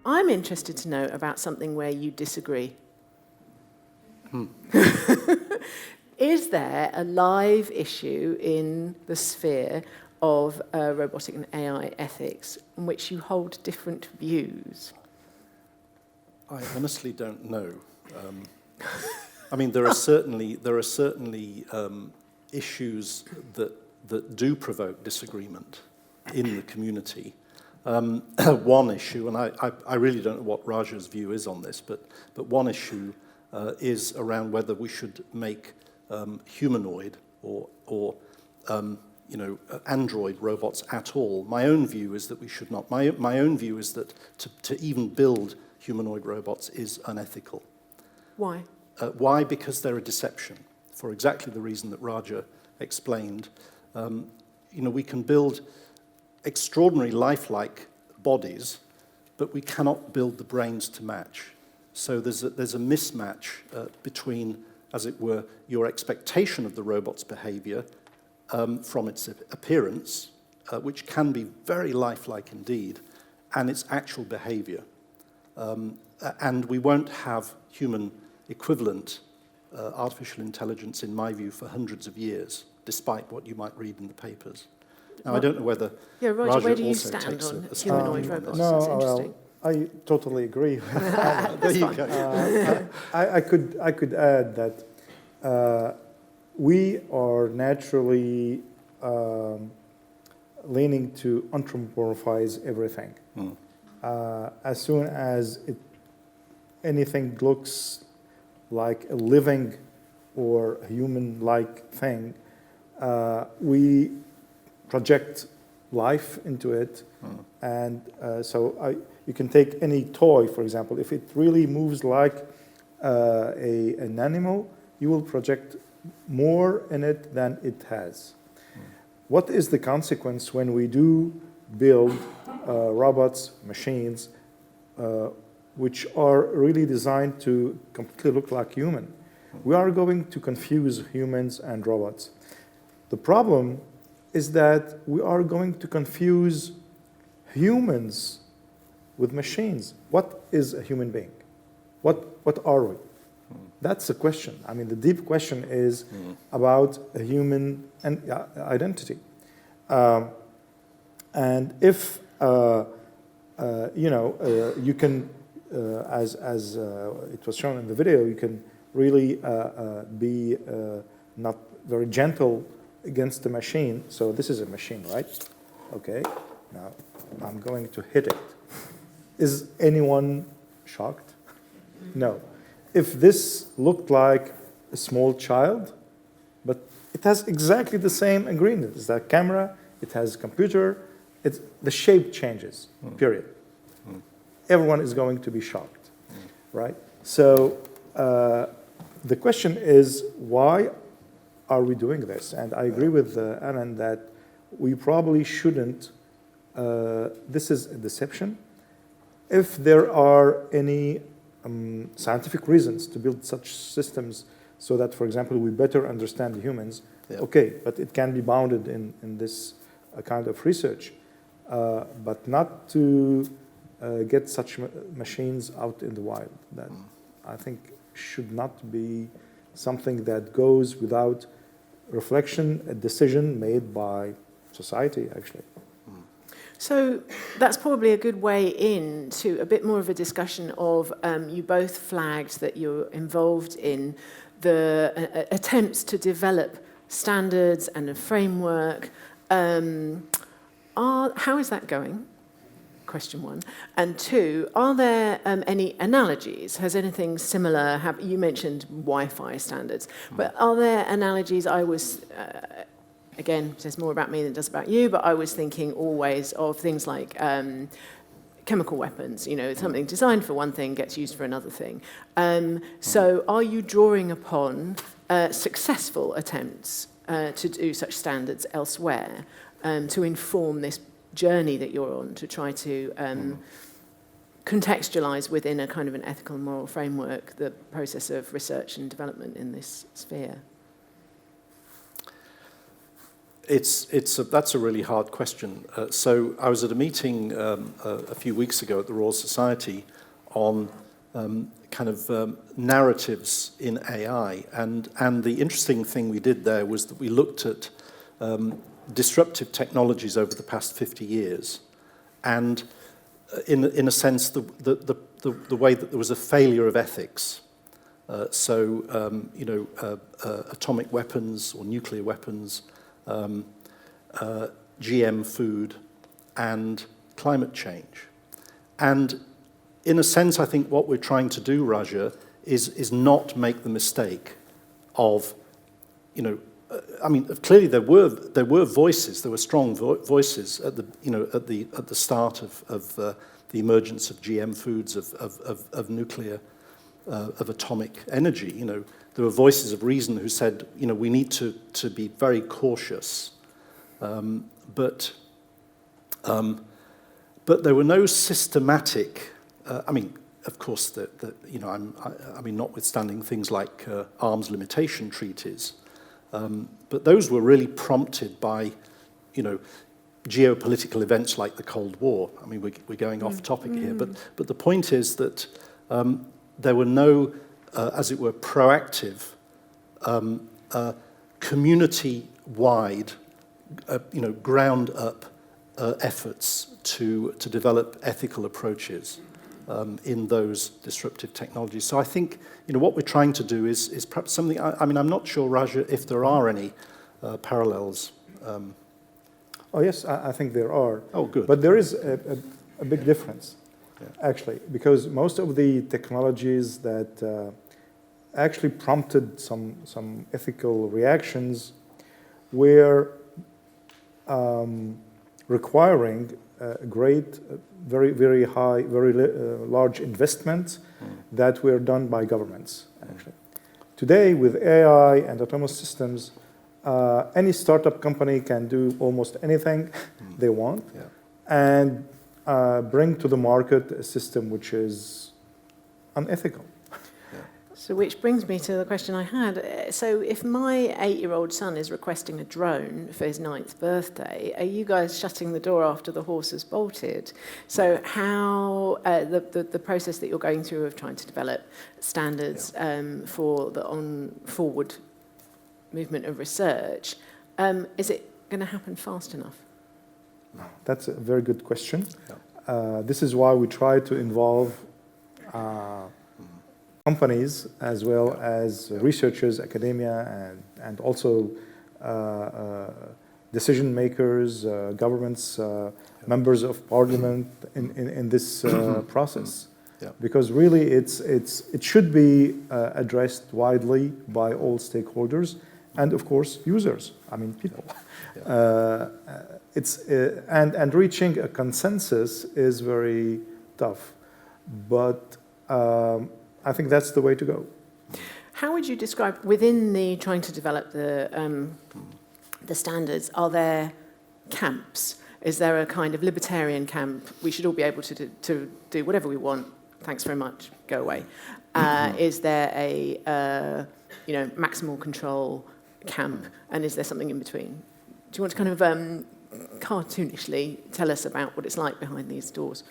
I'm interested to know about something where you disagree. Is there a live issue in the sphere of robotic and AI ethics in which you hold different views? I honestly don't know. I mean, there are certainly issues that do provoke disagreement in the community. One issue, and I really don't know what Raja's view is on this, but one issue is around whether we should make humanoid or android robots at all. My own view is that we should not. My own view is that to even build humanoid robots is unethical. Why? Why? Because they're a deception, for exactly the reason that Raja explained. We can build extraordinary lifelike bodies, but we cannot build the brains to match. So there's a mismatch between, as it were, your expectation of the robot's behavior from its appearance, which can be very lifelike indeed, and its actual behavior. And we won't have human equivalent artificial intelligence, in my view, for hundreds of years, despite what you might read in the papers. Now, I don't know whether Roger, where do you also stand takes on a humanoid robots? No, That's interesting. I totally agree. There you go. I could add that we are naturally leaning to anthropomorphize everything. As soon as anything looks like a living or human-like thing, we project life into it. And so you can take any toy, for example. If it really moves like an animal, you will project more in it than it has. What is the consequence when we do build robots, machines, which are really designed to completely look like human? We are going to confuse humans and robots. The problem is that we are going to confuse humans with machines. What is a human being? What are we? That's the question. I mean, the deep question is about a human identity. And if you can, as it was shown in the video, you can really be not very gentle against the machine. So this is a machine, right? Okay. Now I'm going to hit it. Is anyone shocked? No. If this looked like a small child, but it has exactly the same ingredients. It's a camera, it has a computer, the shape changes, period. Everyone is going to be shocked, right? So the question is, why are we doing this? And I agree with Alan that we probably shouldn't. This is a deception. If there are any scientific reasons to build such systems so that, for example, we better understand humans, okay, but it can be bounded in this kind of research, but not to get such machines out in the wild. That I think should not be something that goes without reflection, a decision made by society, actually. So that's probably a good way into a bit more of a discussion of, you both flagged that you're involved in the attempts to develop standards and a framework. How is that going? Question one. And two, are there any analogies? Has anything similar, you mentioned Wi-Fi standards, but are there analogies? I was, again, says more about me than it does about you, but I was thinking always of things like chemical weapons, something designed for one thing gets used for another thing. So are you drawing upon successful attempts to do such standards elsewhere to inform this journey that you're on, to try to contextualize within a kind of an ethical and moral framework the process of research and development in this sphere? That's a really hard question. So I was at a meeting a few weeks ago at the Royal Society on narratives in AI, and the interesting thing we did there was that we looked at disruptive technologies over the past 50 years, and in a sense the way that there was a failure of ethics. Atomic weapons or nuclear weapons, GM food, and climate change. And in a sense, I think what we're trying to do, Raja, is not make the mistake of, clearly there were voices, there were strong voices at the start of the emergence of GM foods, of nuclear, of atomic energy. There were voices of reason who said, we need to be very cautious. But there were no systematic. Of course, notwithstanding things like arms limitation treaties, but those were really prompted by, geopolitical events like the Cold War. We're going off topic here, but the point is that there were no, as it were, proactive, community-wide, ground-up efforts to develop ethical approaches in those disruptive technologies. So I think what we're trying to do is perhaps something. I'm not sure, Raja, if there are any parallels. Oh yes, I think there are. Oh, good. But there is a big difference, actually, because most of the technologies that actually prompted some ethical reactions were requiring great, very, very high, very large investments that were done by governments, actually. Today, with AI and autonomous systems, any startup company can do almost anything they want and bring to the market a system which is unethical. So which brings me to the question I had. So if my 8-year-old son is requesting a drone for his 9th birthday, are you guys shutting the door after the horse has bolted? So how the process that you're going through of trying to develop standards for the forward movement of research, is it going to happen fast enough? That's a very good question. This is why we try to involve companies as well as researchers, academia, and also decision makers, governments, members of parliament in this process. Because really it should be addressed widely by all stakeholders and of course users, people. And reaching a consensus is very tough, but I think that's the way to go. How would you describe, within the trying to develop the standards, are there camps? Is there a kind of libertarian camp? We should all be able to do whatever we want. Thanks very much. Go away. Is there a maximal control camp? And is there something in between? Do you want to kind of cartoonishly tell us about what it's like behind these doors?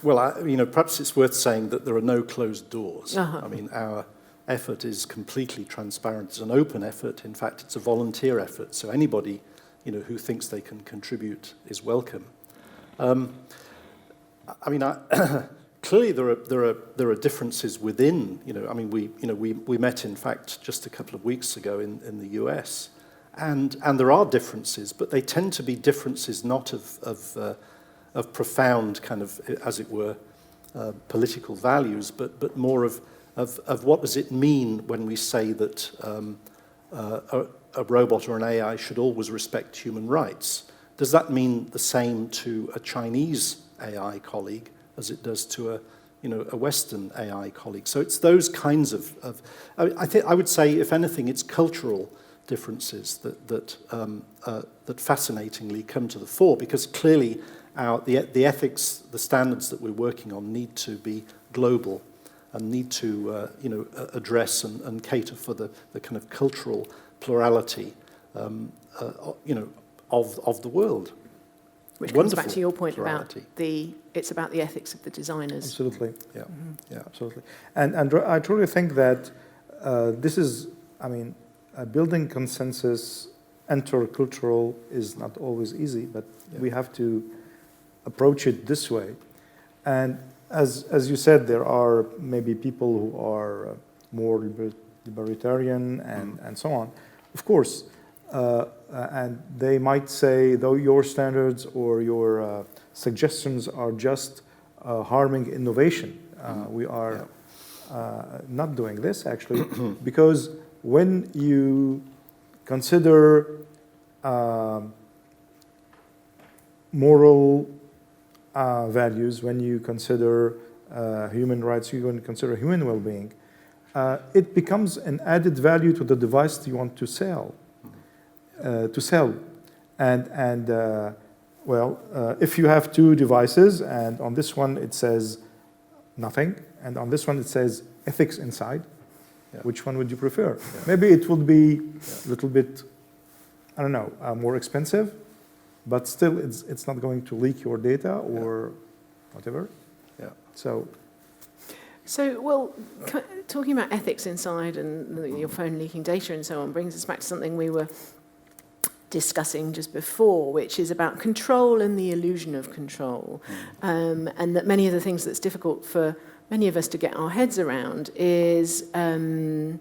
Well, perhaps it's worth saying that there are no closed doors. Our effort is completely transparent. It's an open effort. In fact, it's a volunteer effort. So anybody, who thinks they can contribute is welcome. Clearly there are differences within. We met in fact just a couple of weeks ago in the US, and there are differences, but they tend to be differences not of profound kind of, as it were, political values, but more of what does it mean when we say that a robot or an AI should always respect human rights? Does that mean the same to a Chinese AI colleague as it does to a Western AI colleague? So it's those kinds of I would say, if anything, it's cultural differences that fascinatingly come to the fore, because clearly the ethics, the standards that we're working on need to be global. and need to address and cater for the kind of cultural plurality of the world. Which comes back to your point plurality. about it's about the ethics of the designers. Absolutely. Yeah, Absolutely. And I truly think that this is, building consensus intercultural is not always easy, but we have to approach it this way. And as you said, there are maybe people who are more libertarian and so on. Of course, and they might say, though your standards or your suggestions are just harming innovation, we are not doing this actually, because when you consider moral values, when you consider human rights, you consider human well-being, it becomes an added value to the device you want to sell. If you have two devices, and on this one it says nothing, and on this one it says ethics inside, which one would you prefer? Maybe it would be a little bit, more expensive, but still it's not going to leak your data or whatever. Yeah. So, talking about ethics inside and your phone leaking data and so on brings us back to something we were discussing just before, which is about control and the illusion of control. And that many of the things that's difficult for many of us to get our heads around is, and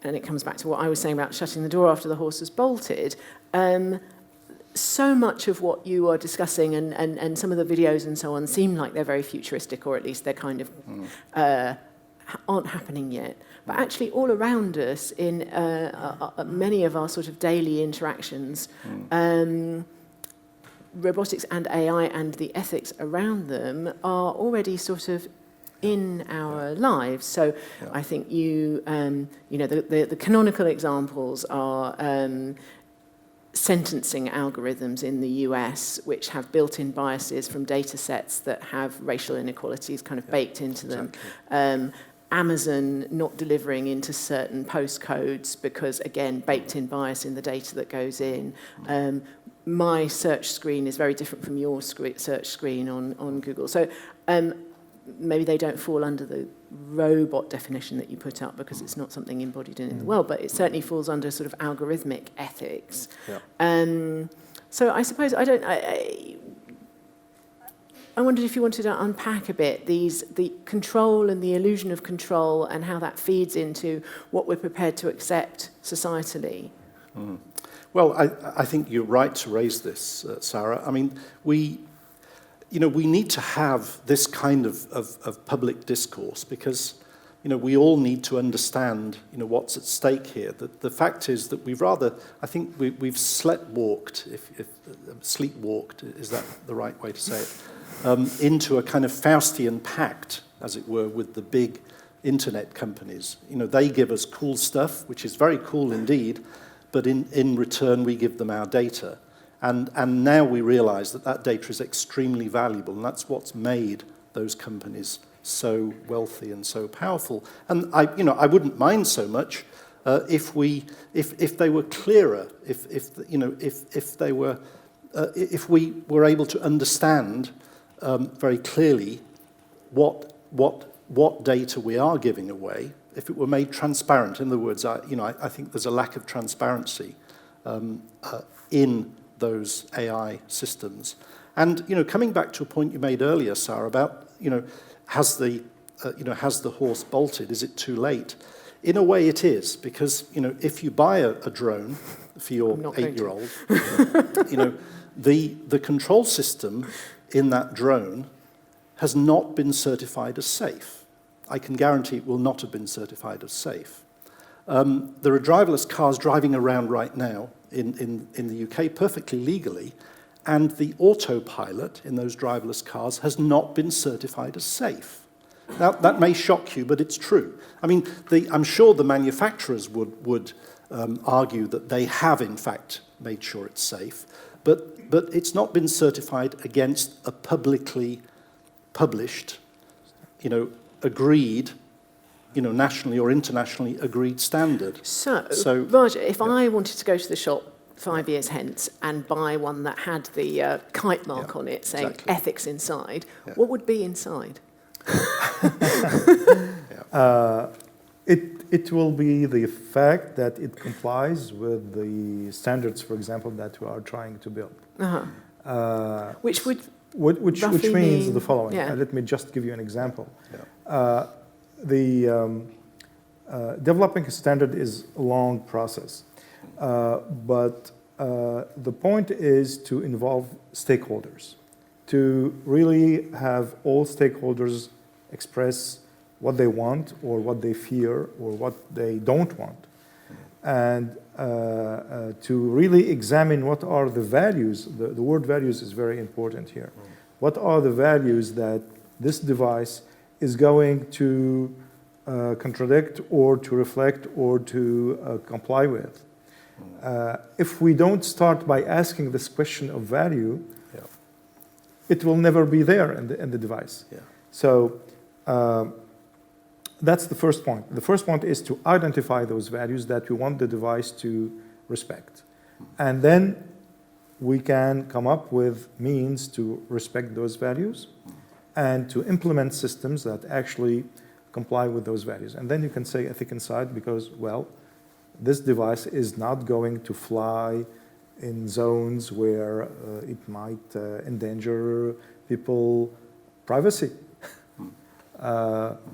it comes back to what I was saying about shutting the door after the horse has bolted, so much of what you are discussing and some of the videos and so on seem like they're very futuristic, or at least they're kind of aren't happening yet. But actually all around us in many of our sort of daily interactions, robotics and AI and the ethics around them are already sort of in our lives. So I think the canonical examples are sentencing algorithms in the US, which have built-in biases from data sets that have racial inequalities kind of baked into them. Amazon not delivering into certain postcodes because, again, baked-in bias in the data that goes in. My search screen is very different from your search screen on Google. So maybe they don't fall under the robot definition that you put up because it's not something embodied in the world, but it certainly falls under sort of algorithmic ethics. So I suppose I wondered if you wanted to unpack a bit the control and the illusion of control and how that feeds into what we're prepared to accept societally. Well, I think you're right to raise this, Sarah. I mean, we need to have this kind of public discourse because, we all need to understand, what's at stake here. The fact is that we've sleepwalked, if sleepwalked, is that the right way to say it, into a kind of Faustian pact, as it were, with the big internet companies. They give us cool stuff, which is very cool indeed, but in return we give them our data. And now we realize that data is extremely valuable, and that's what's made those companies so wealthy and so powerful. And I wouldn't mind so much if they were clearer, if we were able to understand very clearly what data we are giving away, if it were made transparent. In other words, I think there's a lack of transparency in those AI systems. And coming back to a point you made earlier, Sarah, about has the horse bolted? Is it too late? In a way, it is, because if you buy a drone for your 8-year-old, the control system in that drone has not been certified as safe. I can guarantee it will not have been certified as safe. There are driverless cars driving around right now in the UK perfectly legally, and the autopilot in those driverless cars has not been certified as safe. Now, that may shock you, but it's true. I mean, I'm sure the manufacturers would argue that they have, in fact, made sure it's safe, but it's not been certified against a publicly published agreed, nationally or internationally agreed standard. So Raja, if I wanted to go to the shop 5 years hence and buy one that had the kite mark on it saying ethics inside, what would be inside? It will be the fact that it complies with the standards, for example, that we are trying to build. Which would which means the following. Yeah. Let me just give you an example. Developing a standard is a long process, but the point is to involve stakeholders, to really have all stakeholders express what they want or what they fear or what they don't want, and to really examine what are the values. The word values is very important here. What are the values that this device is going to contradict or to reflect or to comply with? If we don't start by asking this question of value, it will never be there in the device. So that's the first point. The first point is to identify those values that we want the device to respect. And then we can come up with means to respect those values and to implement systems that actually comply with those values. And then you can say ethic inside because, well, this device is not going to fly in zones where it might endanger people's privacy.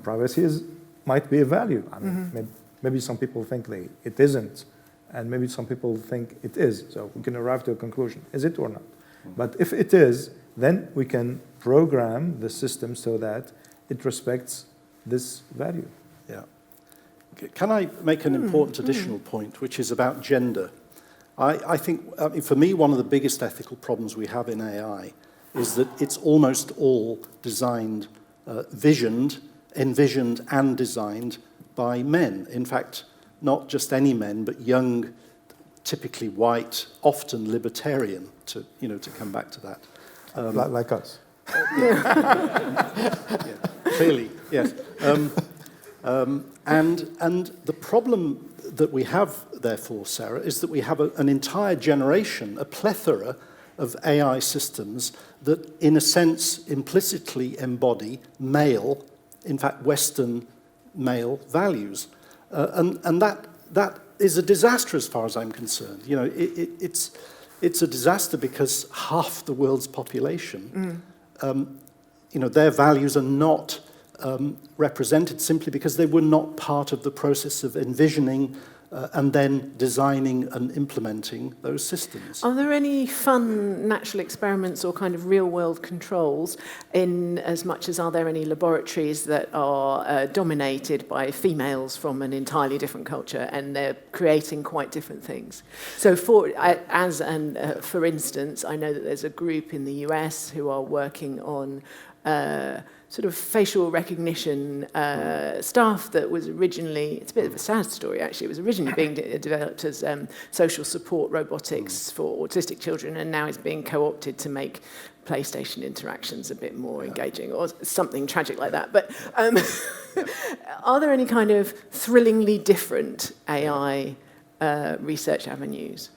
Privacy might be a value. I mean, maybe some people think it isn't, and maybe some people think it is. So we can arrive to a conclusion. Is it or not? But if it is, then we can program the system so that it respects this value. Can I make an important additional point, which is about gender? I think, for me, one of the biggest ethical problems we have in AI is that it's almost all designed, envisioned and designed by men. In fact, not just any men, but young, typically white, often libertarian, to come back to that. Like us. Clearly, yes. And the problem that we have, therefore, Sarah, is that we have an entire generation, a plethora of AI systems that, in a sense, implicitly embody male, in fact, Western male values. And that is a disaster as far as I'm concerned. It's a disaster because half the world's population, their values are not represented simply because they were not part of the process of envisioning and then designing and implementing those systems. Are there any fun natural experiments or kind of real-world controls in as much as are there any laboratories that are dominated by females from an entirely different culture and they're creating quite different things? So for instance, I know that there's a group in the US who are working on sort of facial recognition stuff that was originally, it's a bit of a sad story actually, it was originally being developed as social support robotics for autistic children and now is being co-opted to make PlayStation interactions a bit more engaging or something tragic like that. But are there any kind of thrillingly different AI research avenues?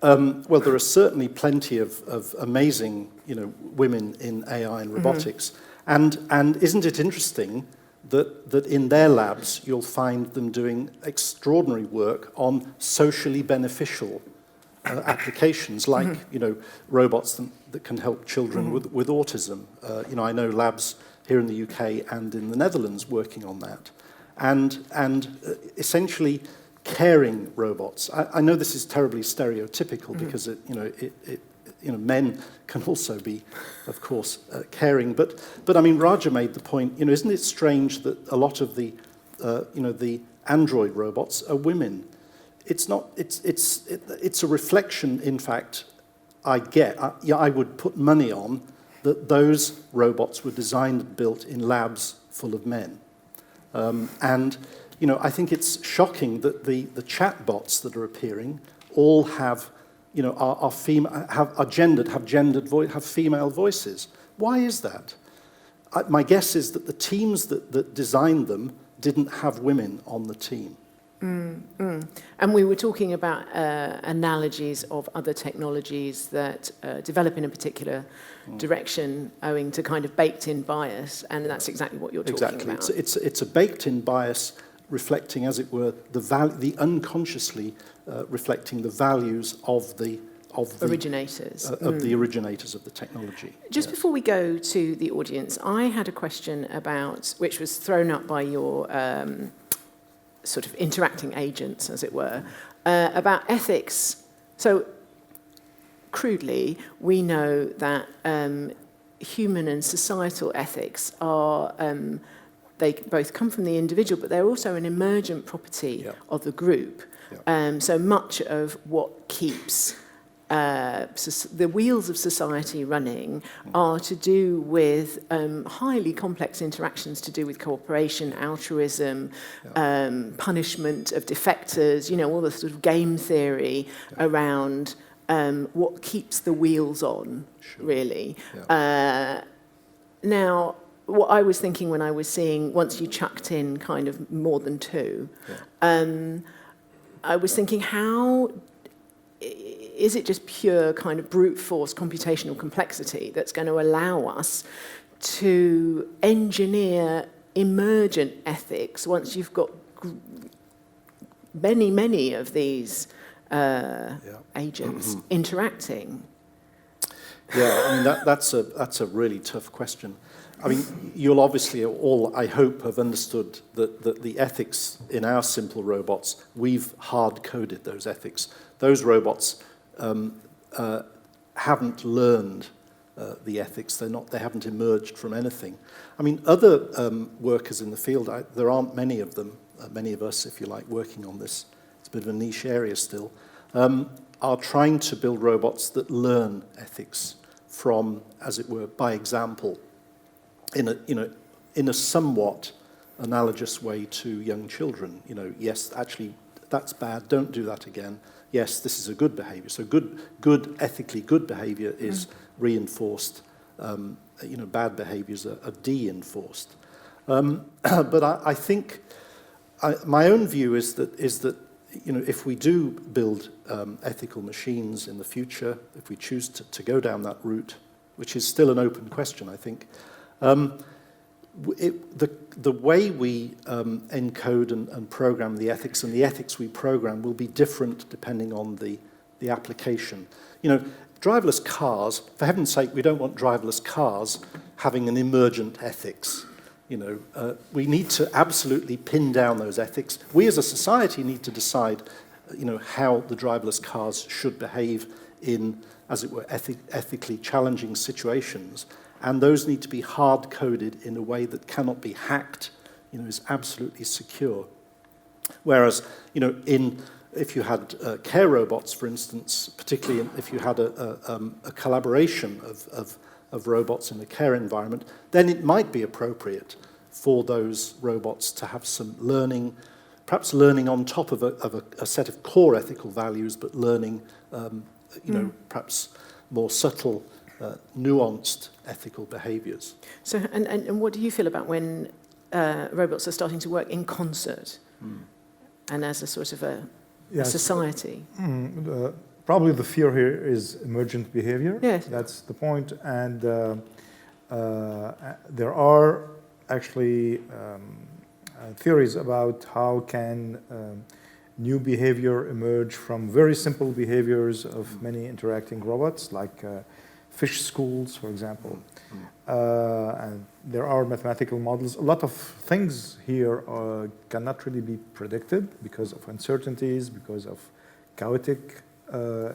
Well, there are certainly plenty of amazing, women in AI and robotics. And isn't it interesting that in their labs you'll find them doing extraordinary work on socially beneficial applications, like robots that can help children with autism. I know labs here in the UK and in the Netherlands working on that, and essentially caring robots. I know this is terribly stereotypical because men can also be, of course, caring. But I mean, Raja made the point. Isn't it strange that a lot of the android robots are women? It's not. It's a reflection. In fact, I would put money on that those robots were designed and built in labs full of men, and. I think it's shocking that the chatbots that are appearing all have, are gendered, have female voices. Why is that? my guess is that the teams that designed them didn't have women on the team. And we were talking about analogies of other technologies that develop in a particular direction owing to kind of baked-in bias, and that's exactly what you're talking about. It's a baked-in bias reflecting, as it were, the unconsciously reflecting the values of the originators. Of the originators of the technology. Just before we go to the audience, I had a question about, which was thrown up by your sort of interacting agents, as it were, about ethics. So, crudely, we know that human and societal ethics are, they both come from the individual, but they're also an emergent property of the group. So much of what keeps the wheels of society running are to do with highly complex interactions to do with cooperation, altruism, punishment of defectors, you know, all the sort of game theory around what keeps the wheels on, really. Now, what I was thinking when I was seeing, once you chucked in kind of more than two, I was thinking, how is it just pure kind of brute force computational complexity that's going to allow us to engineer emergent ethics once you've got many, many of these agents interacting? Yeah, I mean, that's a really tough question. I mean, you'll obviously all, I hope, have understood that the ethics in our simple robots, we've hard-coded those ethics. Those robots haven't learned the ethics. They haven't emerged from anything. I mean, other workers in the field, there aren't many of them, many of us, if you like, working on this. It's a bit of a niche area still, are trying to build robots that learn ethics from, as it were, by example, in a somewhat analogous way to young children. You know, yes, actually, that's bad. Don't do that again. Yes, this is a good behavior. So ethically good behavior is reinforced. Bad behaviors are de-enforced. But I think my own view is that if we do build ethical machines in the future, if we choose to go down that route, which is still an open question, I think, the way we encode and program the ethics and the ethics we program will be different depending on the application. You know, driverless cars, for heaven's sake, we don't want driverless cars having an emergent ethics. You know, we need to absolutely pin down those ethics. We as a society need to decide, how the driverless cars should behave in, as it were, ethically challenging situations. And those need to be hard-coded in a way that cannot be hacked, is absolutely secure. Whereas, if you had care robots, for instance, particularly if you had a collaboration of robots in a care environment, then it might be appropriate for those robots to have some learning, perhaps learning on top of a set of core ethical values, but learning, perhaps more subtle, nuanced ethical behaviors. So, and what do you feel about when robots are starting to work in concert and as a sort of a society? Probably the fear here is emergent behavior. Yes. That's the point. And there are actually theories about how can new behavior emerge from very simple behaviors of many interacting robots, like fish schools, for example. And there are mathematical models. A lot of things here cannot really be predicted because of uncertainties, because of chaotic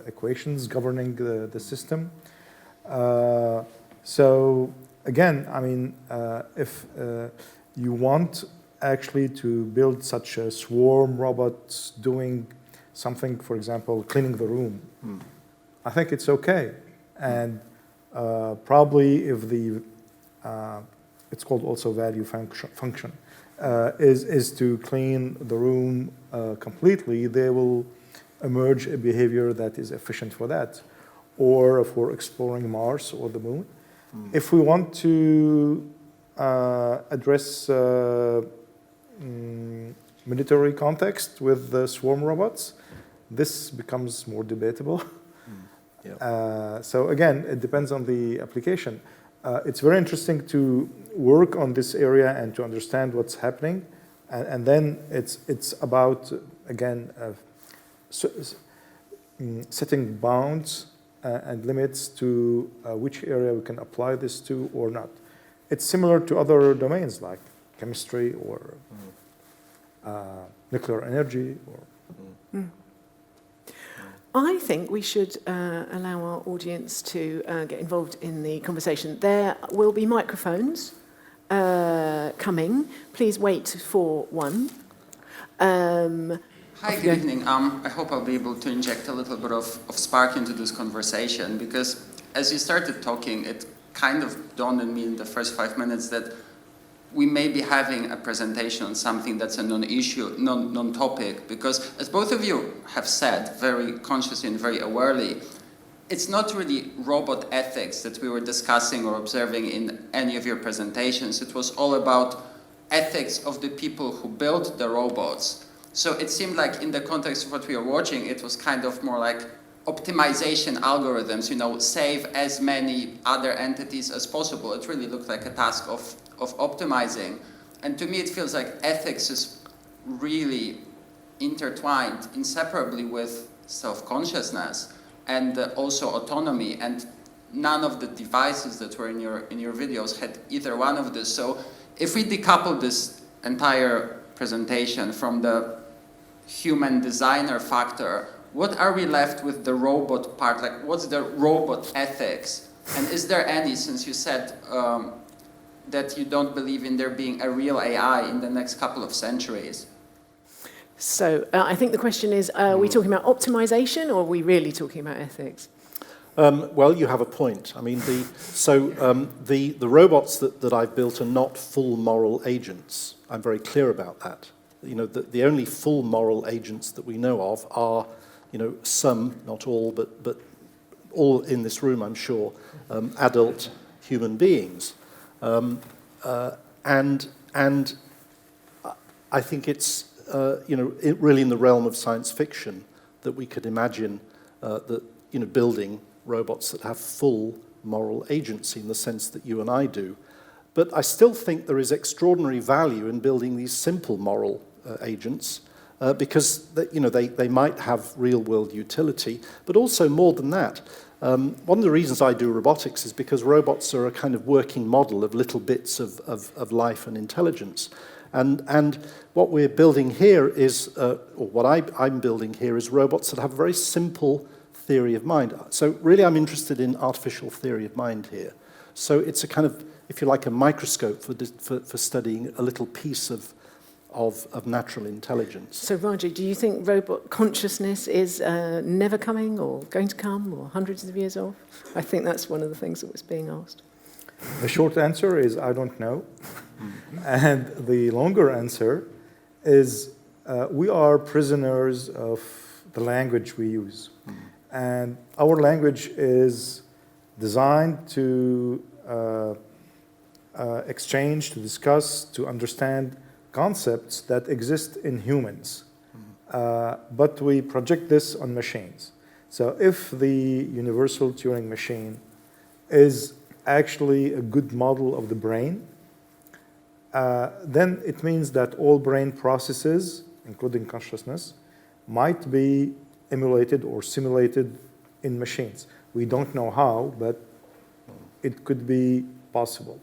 equations governing the system. So again, I mean, if you want actually to build such a swarm robots doing something, for example, cleaning the room, I think it's okay. And probably if the, it's called also value function, is to clean the room completely, they will emerge a behavior that is efficient for that, or for exploring Mars or the moon. If we want to address military context with the swarm robots. This becomes more debatable. Yeah. So again, it depends on the application. It's very interesting to work on this area and to understand what's happening. And then it's about, again, setting bounds and limits to which area we can apply this to or not. It's similar to other domains like chemistry or nuclear energy. Or I think we should allow our audience to get involved in the conversation. There will be microphones coming. Please wait for one. Hi, good evening. I hope I'll be able to inject a little bit of spark into this conversation, because as you started talking, it kind of dawned on me in the first 5 minutes that we may be having a presentation on something that's a non-issue, non-topic, because as both of you have said very consciously and very awarely, it's not really robot ethics that we were discussing or observing in any of your presentations. It was all about ethics of the people who built the robots. So it seemed like in the context of what we were watching, it was kind of more like optimization algorithms, you know, save as many other entities as possible. It really looked like a task of optimizing. And to me, it feels like ethics is really intertwined inseparably with self-consciousness and also autonomy. And none of the devices that were in your videos had either one of this. So if we decouple this entire presentation from the human designer factor, what are we left with the robot part? Like, what's the robot ethics? And is there any, since you said that you don't believe in there being a real AI in the next couple of centuries? So I think the question is, are we talking about optimization or are we really talking about ethics? Well, you have a point. I mean, the robots that I've built are not full moral agents. I'm very clear about that. You know, the only full moral agents that we know of are, you know, some, not all, but all in this room, I'm sure, adult human beings. And I think it's, you know, really in the realm of science fiction that we could imagine that, you know, building robots that have full moral agency in the sense that you and I do. But I still think there is extraordinary value in building these simple moral agents because you know, they might have real-world utility, but also more than that. One of the reasons I do robotics is because robots are a kind of working model of little bits of life and intelligence. And what we're building here is, or what I'm building here is robots that have a very simple theory of mind. So really I'm interested in artificial theory of mind here. So it's a kind of, if you like, a microscope for studying a little piece of natural intelligence. So Roger, do you think robot consciousness is never coming or going to come or hundreds of years off? I think that's one of the things that was being asked. the short answer is I don't know. And the longer answer is we are prisoners of the language we use. And our language is designed to exchange, to discuss, to understand concepts that exist in humans. But we project this on machines. So if the universal Turing machine is actually a good model of the brain, then it means that all brain processes, including consciousness, might be emulated or simulated in machines. We don't know how, but it could be possible.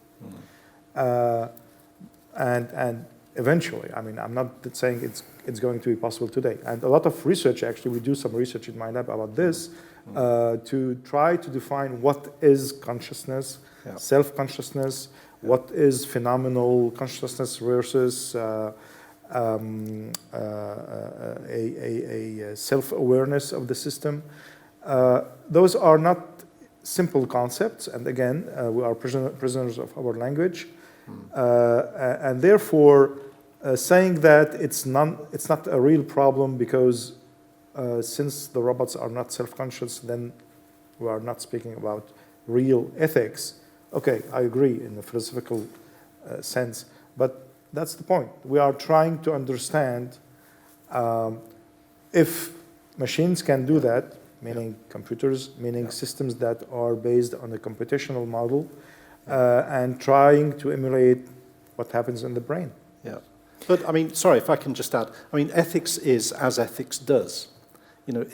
And eventually, I mean, I'm not saying it's going to be possible today. And a lot of research, actually, we do some research in my lab about this to try to define what is consciousness, self-consciousness, what is phenomenal consciousness versus a self-awareness of the system. Those are not simple concepts, and again, we are prisoners of our language, and therefore, saying that it's not a real problem because since the robots are not self-conscious, then we are not speaking about real ethics. Okay, I agree in the philosophical sense. But that's the point. We are trying to understand if machines can do that, meaning computers, meaning systems that are based on a computational model, and trying to emulate what happens in the brain. Yeah. But, I mean, sorry, if I can just add, I mean, ethics is as ethics does. You know,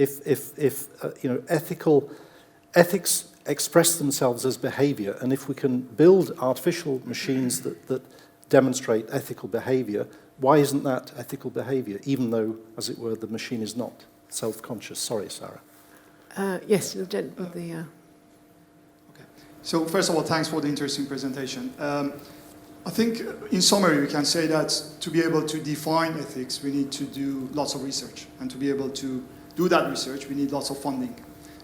ethics express themselves as behavior, and if we can build artificial machines that demonstrate ethical behavior, why isn't that ethical behavior, even though, as it were, the machine is not self-conscious? Sorry, Sarah. Yes, the gent with the... Okay. So first of all, thanks for the interesting presentation. I think in summary, we can say that to be able to define ethics, we need to do lots of research. And to be able to do that research, we need lots of funding.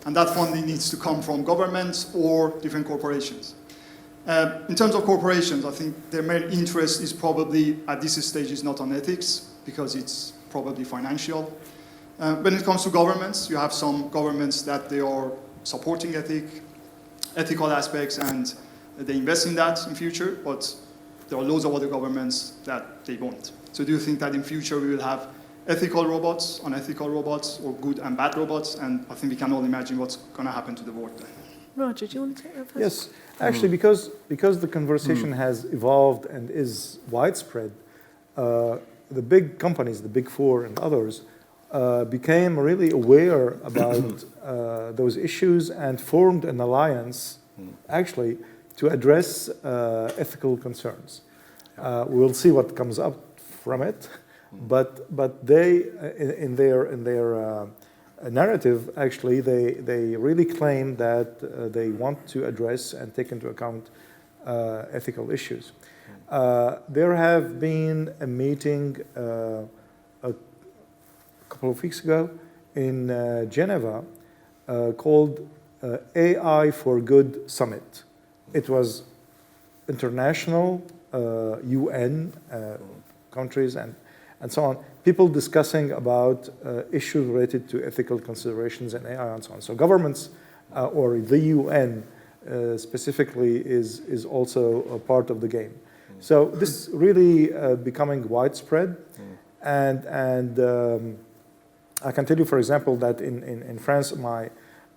And that funding needs to come from governments or different corporations. In terms of corporations, I think their main interest is probably, at this stage, is not on ethics, because it's probably financial. When it comes to governments, you have some governments that they are supporting ethical aspects, and they invest in that in future, but there are loads of other governments that they won't. So do you think that in future we will have ethical robots, unethical robots, or good and bad robots? And I think we can all imagine what's going to happen to the world then. Roger, do you want to take that first? Yes, actually, because the conversation has evolved and is widespread, the big companies, the Big Four and others, became really aware about those issues and formed an alliance, actually, to address ethical concerns. We'll see what comes up from it, but they, in their narrative, actually, they really claim that they want to address and take into account ethical issues. There have been a meeting a couple of weeks ago in Geneva called AI for Good Summit. It was international, UN countries and so on, people discussing about issues related to ethical considerations and AI and so on. So governments or the UN specifically is also a part of the game. So this is really becoming widespread, and I can tell you, for example, that in France,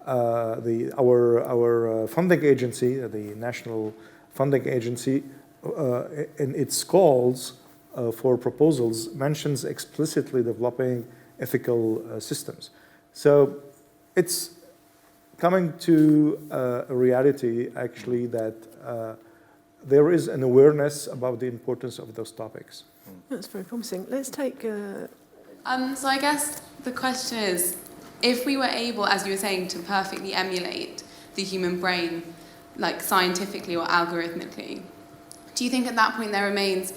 our funding agency, the National Funding Agency, in its calls for proposals, mentions explicitly developing ethical systems. So it's coming to a reality, actually, that there is an awareness about the importance of those topics. That's very promising. Let's take... So I guess the question is, if we were able, as you were saying, to perfectly emulate the human brain, like scientifically or algorithmically, do you think at that point there remains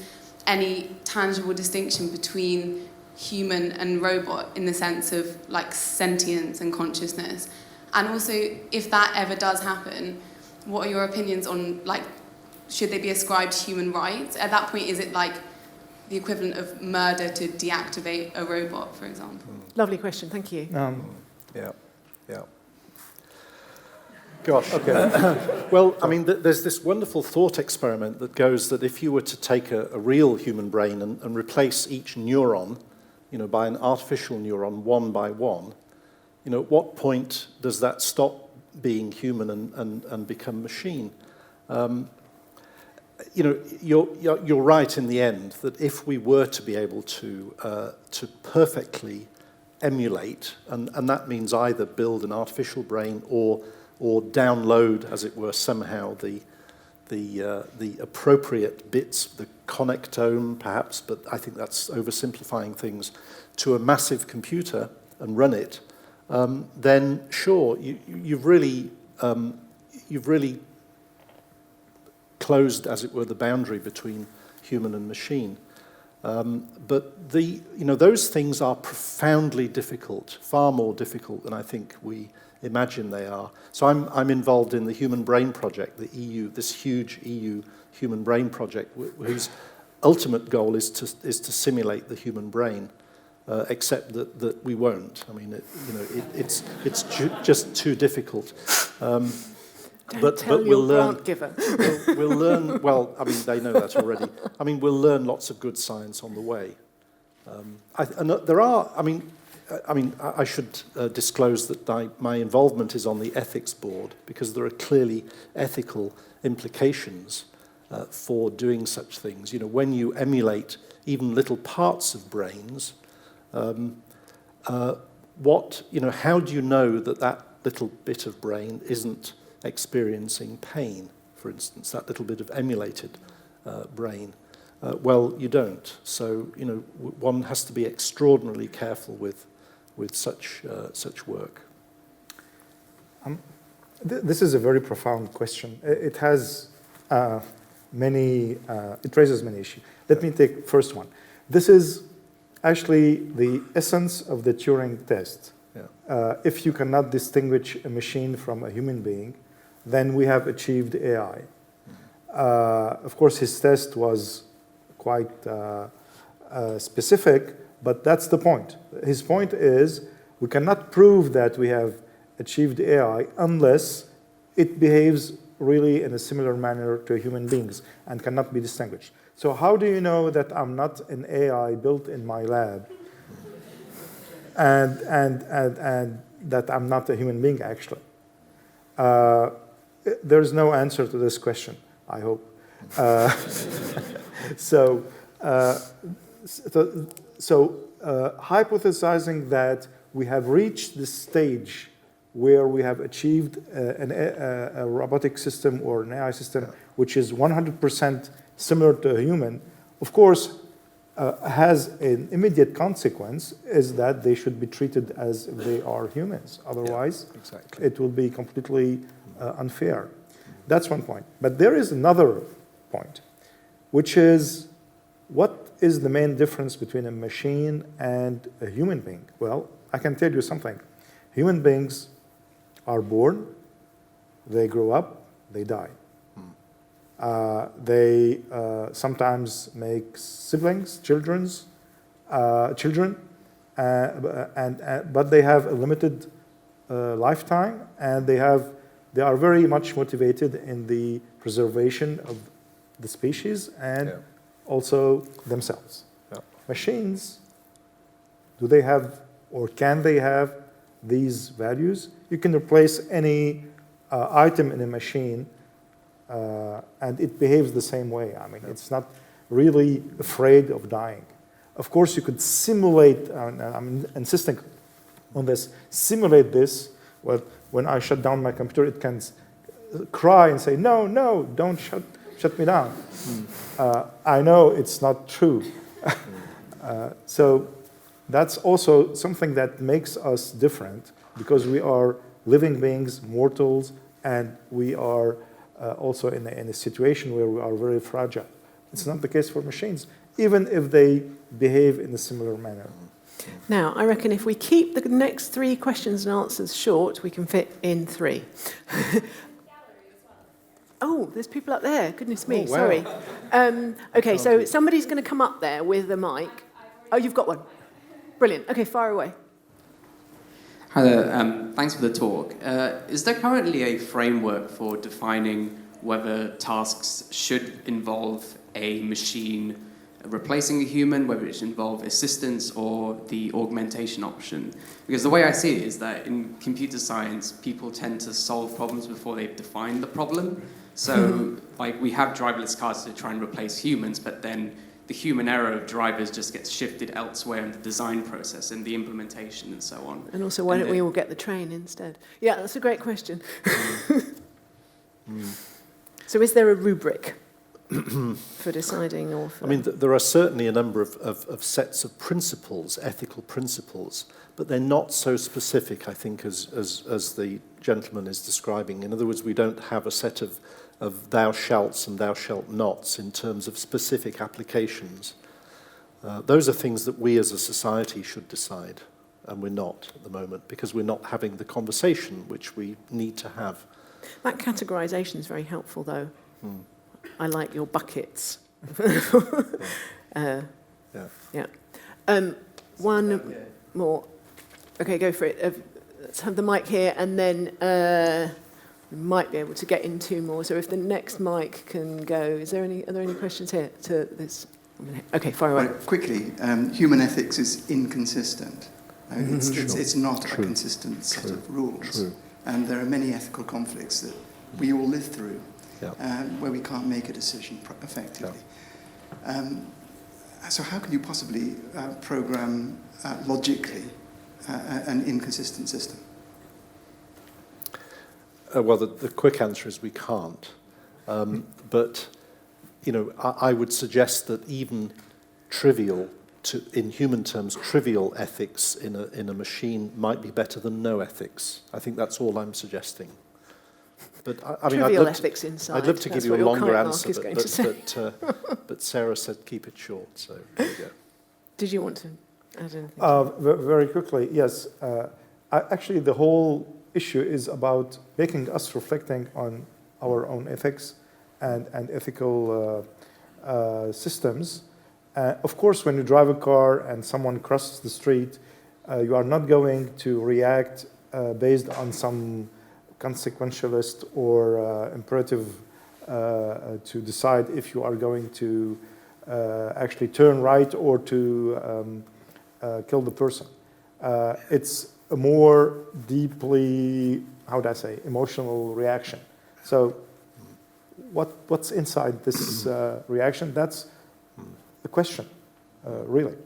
any tangible distinction between human and robot in the sense of like sentience and consciousness? And also, if that ever does happen, what are your opinions on, like, should they be ascribed human rights? At that point, is it like the equivalent of murder to deactivate a robot, for example? Lovely question, thank you. Yeah. Gosh, okay. Well, I mean, there's this wonderful thought experiment that goes that if you were to take a real human brain and replace each neuron, by an artificial neuron one by one, at what point does that stop being human and become machine? You're right in the end that if we were to be able to perfectly emulate, and that means either build an artificial brain or download, as it were, somehow the appropriate bits, the connectome perhaps, but I think that's oversimplifying things, to a massive computer and run it, then sure, you've really closed, as it were, the boundary between human and machine. But those things are profoundly difficult, far more difficult than I think we imagine they are. So I'm involved in the Human Brain Project, the EU, this huge EU Human Brain Project, whose ultimate goal is to simulate the human brain, except that we won't. I mean, it's just too difficult. Don't tell your grant giver. We'll learn, well, I mean, they know that already. I mean, we'll learn lots of good science on the way. I should disclose that my involvement is on the ethics board because there are clearly ethical implications for doing such things. You know, when you emulate even little parts of brains, how do you know that that little bit of brain isn't experiencing pain, for instance, that little bit of emulated brain? Well, you don't. So, you know, one has to be extraordinarily careful with such work. This is a very profound question. It has it raises many issues. Let me take first one. This is actually the essence of the Turing test. Yeah. If you cannot distinguish a machine from a human being, then we have achieved AI. Of course, his test was quite specific, but that's the point. His point is we cannot prove that we have achieved AI unless it behaves really in a similar manner to human beings and cannot be distinguished. So how do you know that I'm not an AI built in my lab and that I'm not a human being actually? There's no answer to this question, I hope. Hypothesizing that we have reached this stage where we have achieved a robotic system or an AI system which is 100% similar to a human, of course, has an immediate consequence is that they should be treated as if they are humans. Otherwise, it will be completely unfair. That's one point. But there is another point, which is what is the main difference between a machine and a human being? Well, I can tell you something. Human beings are born, they grow up, they die. They sometimes make siblings, children, but they have a limited lifetime, and they are very much motivated in the preservation of the species and also themselves. Yeah. Machines, do they have or can they have these values? You can replace any item in a machine and it behaves the same way. I mean, it's not really afraid of dying. Of course, you could simulate, I'm insisting on this, simulate this. Well, when I shut down my computer, it can cry and say, no, don't shut me down. I know it's not true. So that's also something that makes us different because we are living beings, mortals, and we are also in a situation where we are very fragile. It's not the case for machines, even if they behave in a similar manner. Now, I reckon if we keep the next 3 questions and answers short, we can fit in 3. Oh, there's people up there. Goodness me, wow. Sorry. Okay, so somebody's going to come up there with a mic. Oh, you've got one. Brilliant. Okay, fire away. Hi there. Thanks for the talk. Is there currently a framework for defining whether tasks should involve a machine replacing a human, whether it should involve assistance or the augmentation option? Because the way I see it is that in computer science, people tend to solve problems before they've defined the problem. So, like, we have driverless cars to try and replace humans, but then the human error of drivers just gets shifted elsewhere in the design process and the implementation and so on. And also, why don't we all get the train instead? Yeah, that's a great question. So is there a rubric for deciding? Or for... I mean, there are certainly a number of sets of principles, ethical principles, but they're not so specific, I think, as the gentleman is describing. In other words, we don't have a set of thou shalts and thou shalt nots in terms of specific applications. Those are things that we as a society should decide, and we're not at the moment, because we're not having the conversation which we need to have. That categorization is very helpful, though. I like your buckets. Yeah. One more. Okay, go for it. Let's have the mic here, and then We might be able to get in 2 more. So if the next mic can go, are there any questions here to this? Okay, fire away. Right, quickly, human ethics is inconsistent. It's not a consistent set of rules. And there are many ethical conflicts that we all live through where we can't make a decision effectively. So how can you possibly program logically an inconsistent system? Well, the quick answer is we can't. But, I would suggest that even trivial, in human terms, trivial ethics in a machine might be better than no ethics. I think that's all I'm suggesting. But trivial ethics inside. I'd love to give you a longer answer, but Sarah said keep it short. So there you go. Did you want to add anything? Very quickly, yes. Actually, the whole issue is about making us reflecting on our own ethics and ethical systems. Of course, when you drive a car and someone crosses the street, you are not going to react based on some consequentialist or imperative to decide if you are going to actually turn right or to kill the person. It's a more deeply, emotional reaction. So what's inside this reaction? That's the question, really.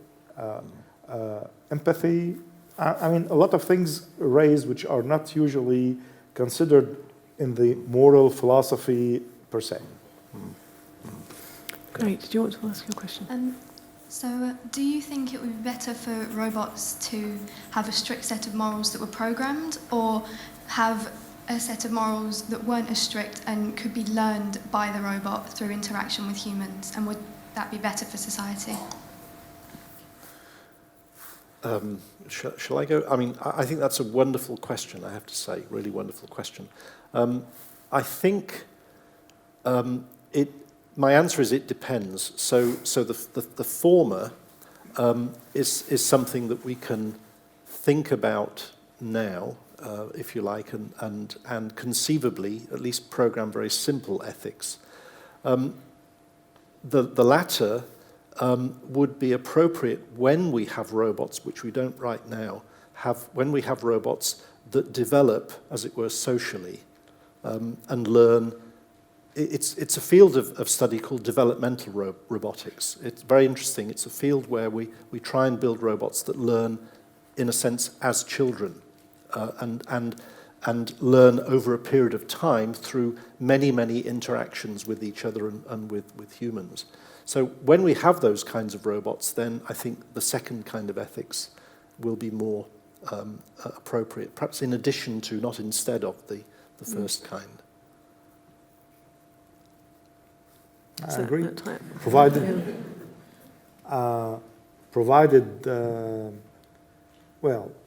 Empathy, a lot of things raised which are not usually considered in the moral philosophy per se. Great. Did you want to ask your question? So do you think it would be better for robots to have a strict set of morals that were programmed, or have a set of morals that weren't as strict and could be learned by the robot through interaction with humans? And would that be better for society? Shall I go? I think that's a wonderful question, I have to say, really wonderful question. I think my answer is it depends. So the former is something that we can think about now, if you like, and conceivably at least program very simple ethics. The latter would be appropriate when we have robots, which we don't right now, when we have robots that develop, as it were, socially and learn. It's a field of study called developmental robotics. It's very interesting. It's a field where we try and build robots that learn, in a sense, as children, and learn over a period of time through many interactions with each other and with humans. So when we have those kinds of robots, then I think the second kind of ethics will be more appropriate, perhaps in addition to, not instead of, the first kind. I agree. Provided,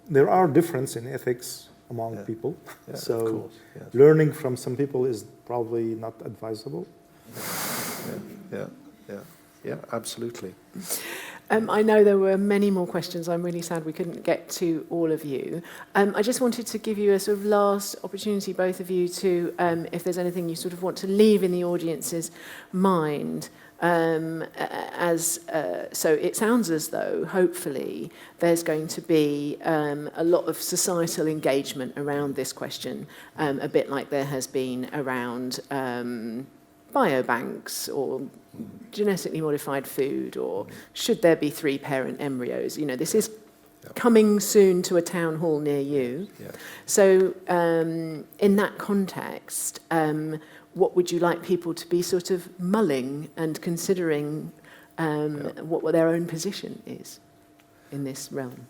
there are differences in ethics among people. Yeah, so of course, yes. Learning from some people is probably not advisable. Yeah, absolutely. I know there were many more questions. I'm really sad we couldn't get to all of you. I just wanted to give you a sort of last opportunity, both of you, to, if there's anything you sort of want to leave in the audience's mind. So it sounds as though, hopefully, there's going to be a lot of societal engagement around this question, a bit like there has been around biobanks or genetically modified food, or should there be 3-parent embryos? This is coming soon to a town hall near you. Yeah. So in that context, what would you like people to be sort of mulling and considering what their own position is in this realm?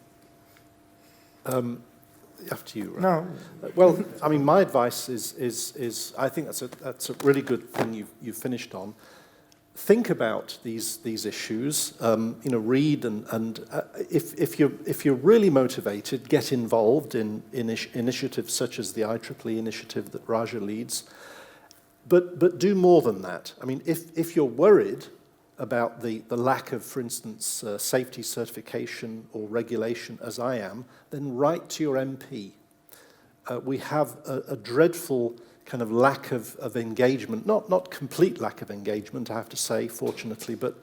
After you, right? No. Well, my advice is I think that's a really good thing you finished on. Think about these issues. Read and if you're really motivated, get involved in initiatives such as the IEEE initiative that Raja leads. But do more than that. If you're worried about the lack of, for instance, safety certification or regulation, as I am, then write to your MP. We have a dreadful kind of lack of engagement, not complete lack of engagement, I have to say, fortunately, but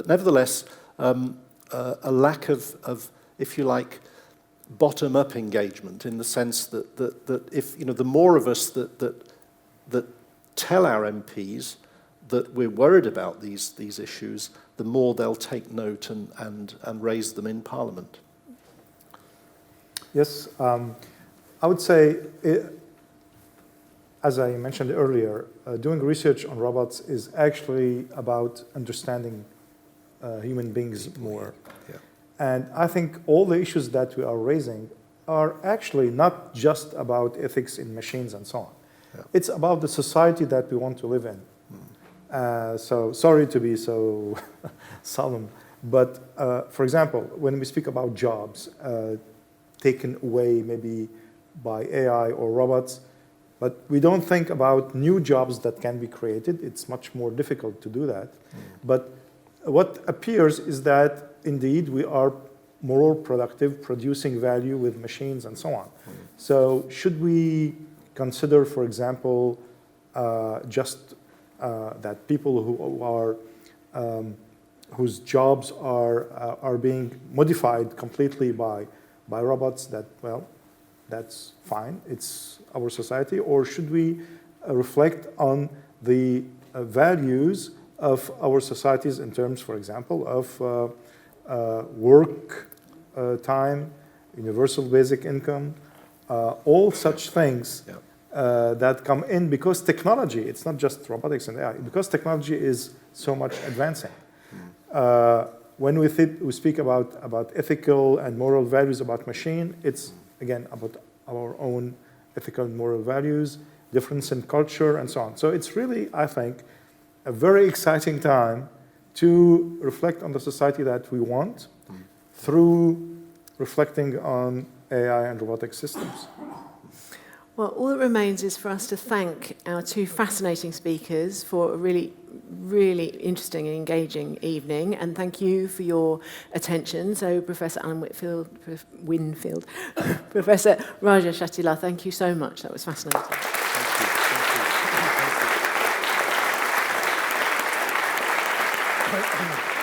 nevertheless, a lack of, if you like, bottom-up engagement, in the sense that if, the more of us that tell our MPs that we're worried about these issues, the more they'll take note and raise them in Parliament. Yes, I would say, as I mentioned earlier, doing research on robots is actually about understanding human beings more. Yeah. And I think all the issues that we are raising are actually not just about ethics in machines and so on. Yeah. It's about the society that we want to live in. So sorry to be so solemn, but for example, when we speak about jobs taken away maybe by AI or robots, but we don't think about new jobs that can be created. It's much more difficult to do that. But what appears is that indeed we are more productive, producing value with machines and so on. So should we consider, for example, just that people who are whose jobs are being modified completely by robots, that, well, that's fine, it's our society? Or should we reflect on the values of our societies in terms, for example, of work time, universal basic income, all such things that come in because technology, it's not just robotics and AI, because technology is so much advancing. When we speak about ethical and moral values about machine, it's, again, about our own ethical and moral values, difference in culture, and so on. So it's really, I think, a very exciting time to reflect on the society that we want through reflecting on AI and robotic systems. Well, all that remains is for us to thank our two fascinating speakers for a really, really interesting and engaging evening, and thank you for your attention. So, Professor Alan Winfield, Professor Raja Chatila, thank you so much. That was fascinating. Thank you.